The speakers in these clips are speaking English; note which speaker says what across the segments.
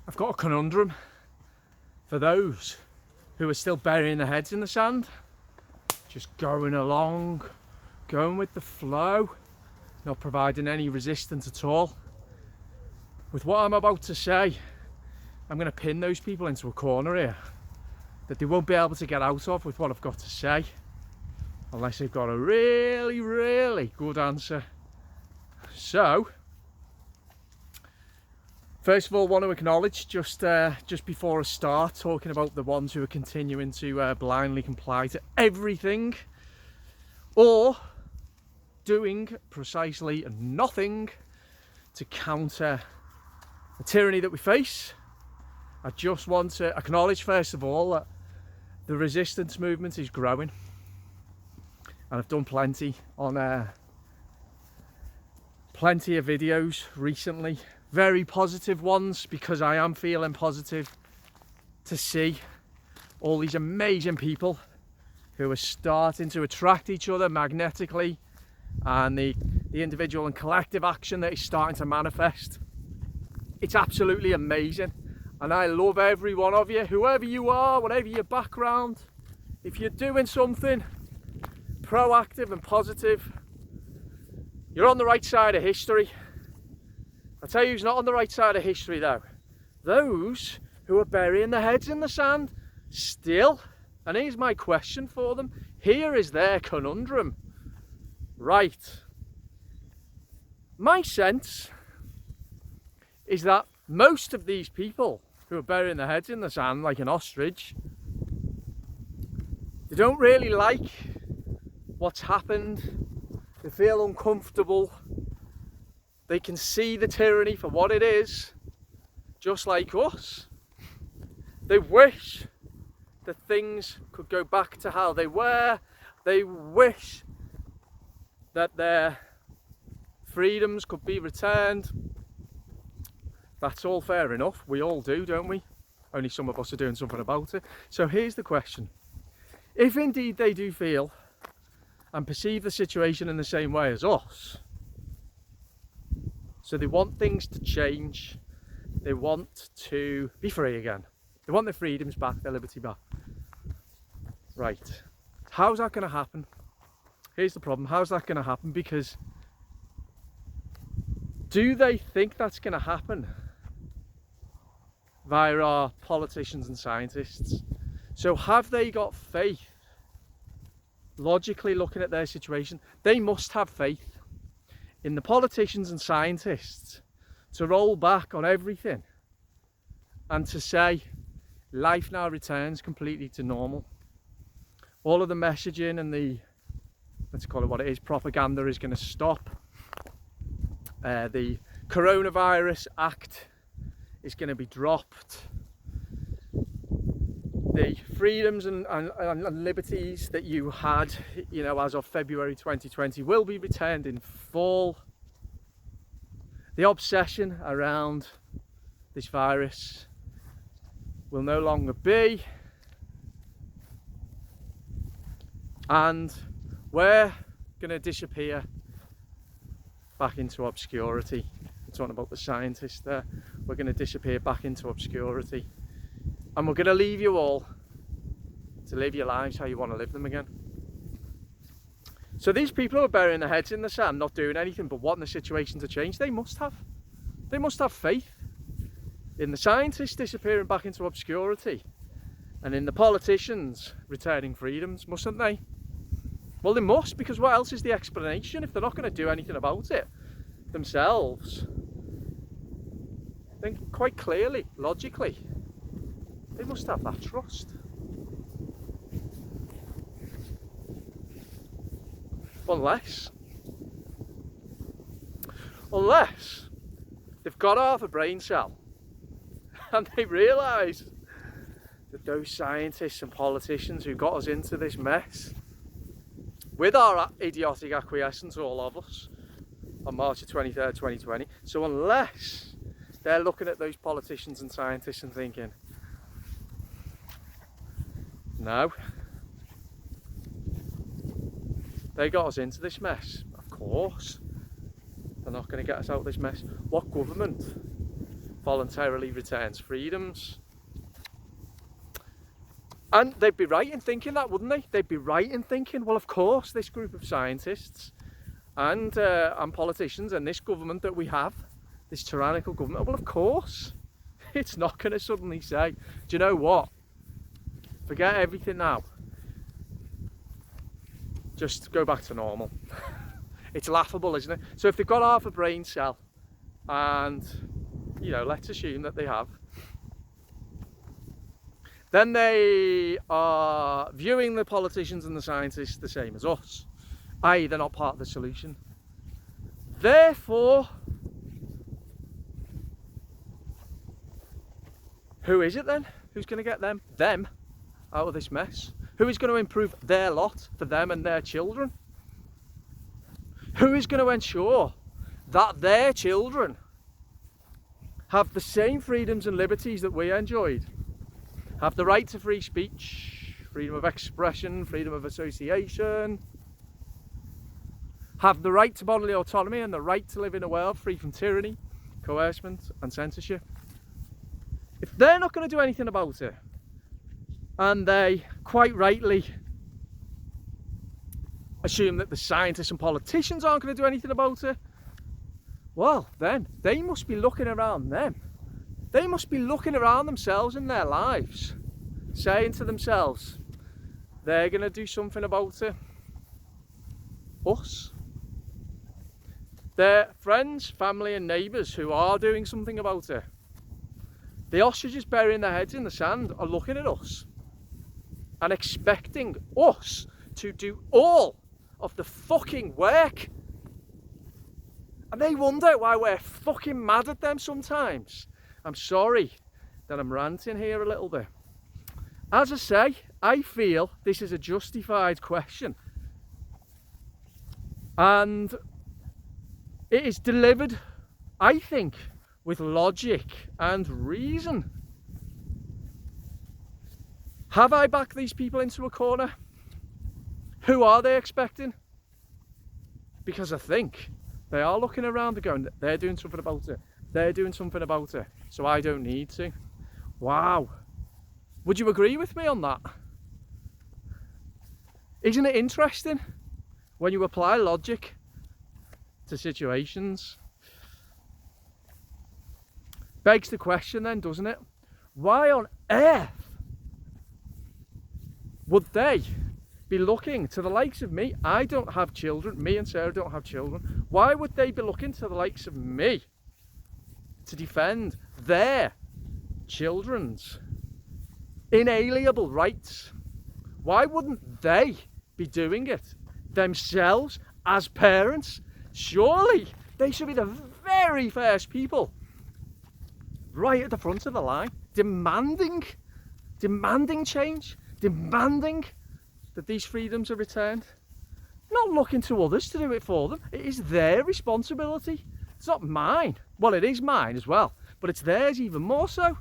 Speaker 1: I've got a conundrum for those who are still burying their heads in the sand, just going along, going with the flow, not providing any resistance at all. With what I'm about to say, I'm going to pin those people into a corner here that they won't be able to get out of with what I've got to say, unless they've got a really, really good answer. So, first of all, I want to acknowledge just before I start talking about the ones who are continuing to blindly comply to everything, or doing precisely nothing to counter the tyranny that we face. I just want to acknowledge first of all that the resistance movement is growing, and I've done plenty on plenty of videos recently, very positive ones, because I am feeling positive to see all these amazing people who are starting to attract each other magnetically, and the individual and collective action that is starting to manifest. It's absolutely amazing, and I love every one of you, whoever you are, whatever your background. If you're doing something proactive and positive, you're on the right side of history. I'll tell you who's not on the right side of history though. Those who are burying their heads in the sand still. And here's my question for them. Here is their conundrum. Right. My sense is that most of these people who are burying their heads in the sand like an ostrich, they don't really like what's happened. They feel uncomfortable. They can see the tyranny for what it is, just like us. They wish that things could go back to how they were. They wish that their freedoms could be returned. That's all fair enough. We all do, don't we? Only some of us are doing something about it. So here's the question. If indeed they do feel and perceive the situation in the same way as us, so they want things to change, they want to be free again, they want their freedoms back, their liberty back. Right, how's that going to happen? Here's the problem. How's that going to happen? Because do they think that's going to happen via our politicians and scientists? So have they got faith? Logically looking at their situation, they must have faith in the politicians and scientists to roll back on everything and to say life now returns completely to normal. All of the messaging and the, let's call it what it is, propaganda is going to stop. The Coronavirus Act is going to be dropped. The freedoms and liberties that you had, you know, as of February 2020 will be returned in full. The obsession around this virus will no longer be. And we're going to disappear back into obscurity. I'm talking about the scientists there. We're going to disappear back into obscurity. And we're going to leave you all to live your lives how you want to live them again. So these people who are burying their heads in the sand, not doing anything but wanting the situation to change, they must have faith in the scientists disappearing back into obscurity and in the politicians returning freedoms, mustn't they? Well, they must, because what else is the explanation if they're not going to do anything about it themselves? Then quite clearly, logically, they must have that trust. Unless they've got half a brain cell and they realise that those scientists and politicians who got us into this mess, with our idiotic acquiescence, all of us, on March the 23rd, 2020, so unless they're looking at those politicians and scientists and thinking, no, they got us into this mess, of course they're not going to get us out of this mess. What government voluntarily returns freedoms. And they'd be right in thinking that, wouldn't they? They'd be right in thinking, well, of course, this group of scientists and politicians and this government that we have, this tyrannical government, well, of course, it's not going to suddenly say, do you know what? Forget everything now. Just go back to normal. It's laughable, isn't it? So if they've got half a brain cell, and, you know, let's assume that they have, then they are viewing the politicians and the scientists the same as us, i.e. they're not part of the solution. Therefore, who is it then? Who's going to get them out of this mess? Who is going to improve their lot for them and their children? Who is going to ensure that their children have the same freedoms and liberties that we enjoyed? Have the right to free speech, freedom of expression, freedom of association, have the right to bodily autonomy and the right to live in a world free from tyranny, coercion and censorship. If they're not going to do anything about it, and they quite rightly assume that the scientists and politicians aren't going to do anything about it, well, then they must be looking around them. They must be looking around themselves in their lives, saying to themselves, they're going to do something about it. Us. Their friends, family and neighbours who are doing something about it. The ostriches burying their heads in the sand are looking at us and expecting us to do all of the fucking work. And they wonder why we're fucking mad at them sometimes. I'm sorry that I'm ranting here a little bit. As I say, I feel this is a justified question. And it is delivered, I think, with logic and reason. Have I backed these people into a corner? Who are they expecting? Because I think they are looking around and going, they're doing something about it. They're doing something about it, so I don't need to. Wow. Would you agree with me on that? Isn't it interesting when you apply logic to situations? Begs the question then, doesn't it? Why on earth would they be looking to the likes of me? I don't have children. Me and Sarah don't have children. Why would they be looking to the likes of me to defend their children's inalienable rights? Why wouldn't they be doing it themselves as parents? Surely they should be the very first people right at the front of the line, demanding change, demanding that these freedoms are returned. Not looking to others to do it for them. It is their responsibility. It's not mine. Well, it is mine as well, but it's theirs even more so.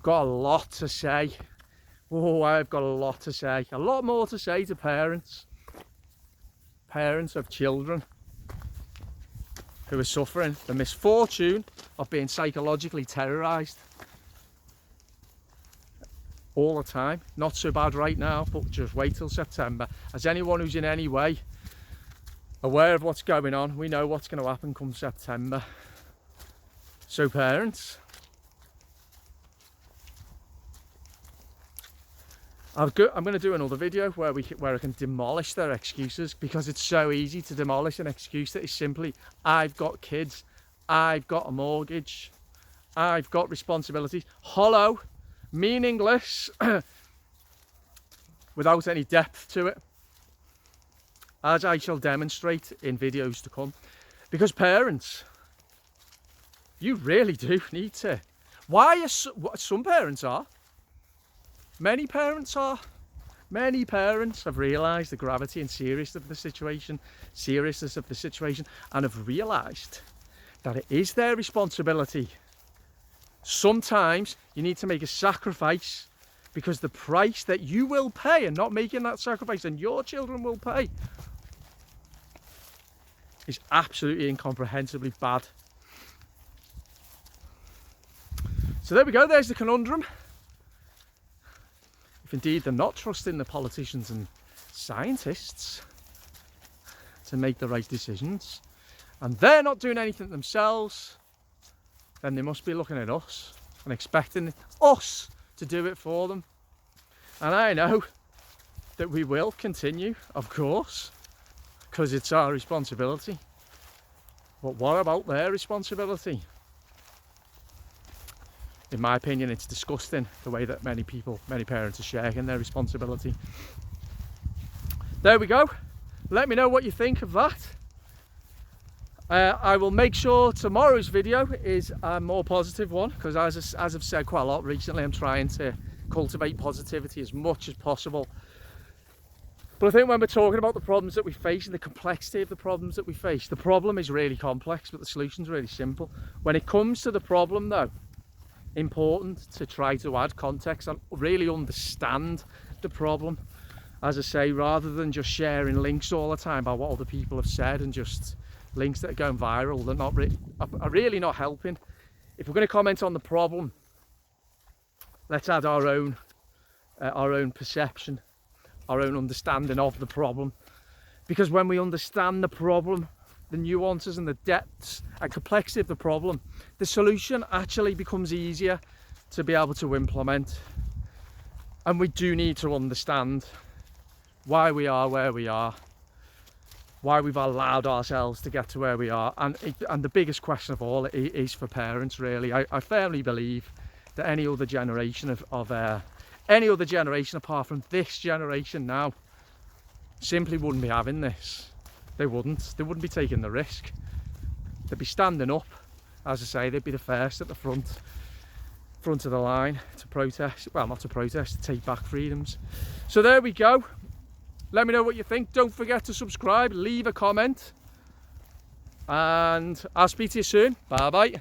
Speaker 1: Got a lot to say. Oh, I've got a lot to say. A lot more to say to parents. Parents of children who are suffering the misfortune of being psychologically terrorised all the time. Not so bad right now, but just wait till September. As anyone who's in any way aware of what's going on, we know what's going to happen come September. So parents, I'm going to do another video where I can demolish their excuses, because it's so easy to demolish an excuse that is simply, I've got kids, I've got a mortgage, I've got responsibilities. Hollow, meaningless, without any depth to it, as I shall demonstrate in videos to come. Because parents, you really do need to. Why are some parents are? Many parents are. Many parents have realised the gravity and seriousness of the situation, and have realised that it is their responsibility. Sometimes you need to make a sacrifice, because the price that you will pay and not making that sacrifice, and your children will pay, is absolutely incomprehensibly bad. So there we go, there's the conundrum. If indeed they're not trusting the politicians and scientists to make the right decisions, and they're not doing anything themselves, then they must be looking at us and expecting us to do it for them. And I know that we will continue, of course, because it's our responsibility. But what about their responsibility? In my opinion, it's disgusting the way that many parents are sharing their responsibility. There we go. Let me know what you think of that. I will make sure tomorrow's video is a more positive one, because as I've said quite a lot recently, I'm trying to cultivate positivity as much as possible. But I think when we're talking about the problems that we face and the complexity of the problems that we face, the problem is really complex, but the solution's really simple. When it comes to the problem though, important to try to add context and really understand the problem. As I say, rather than just sharing links all the time about what other people have said and just links that are going viral, they're are really not helping. If we're going to comment on the problem, let's add our own perception, our own understanding of the problem. Because when we understand the problem, the nuances and the depths and complexity of the problem, the solution actually becomes easier to be able to implement. And we do need to understand why we are where we are, why we've allowed ourselves to get to where we are. And the biggest question of all is for parents, really. I firmly believe that any other generation apart from this generation now simply wouldn't be having this. They wouldn't be taking the risk. They'd be standing up. As I say, they'd be the first at the front of the line to protest. Well, not to protest, to take back freedoms. So there we go. Let me know what you think. Don't forget to subscribe, leave a comment, and I'll speak to you soon. Bye bye.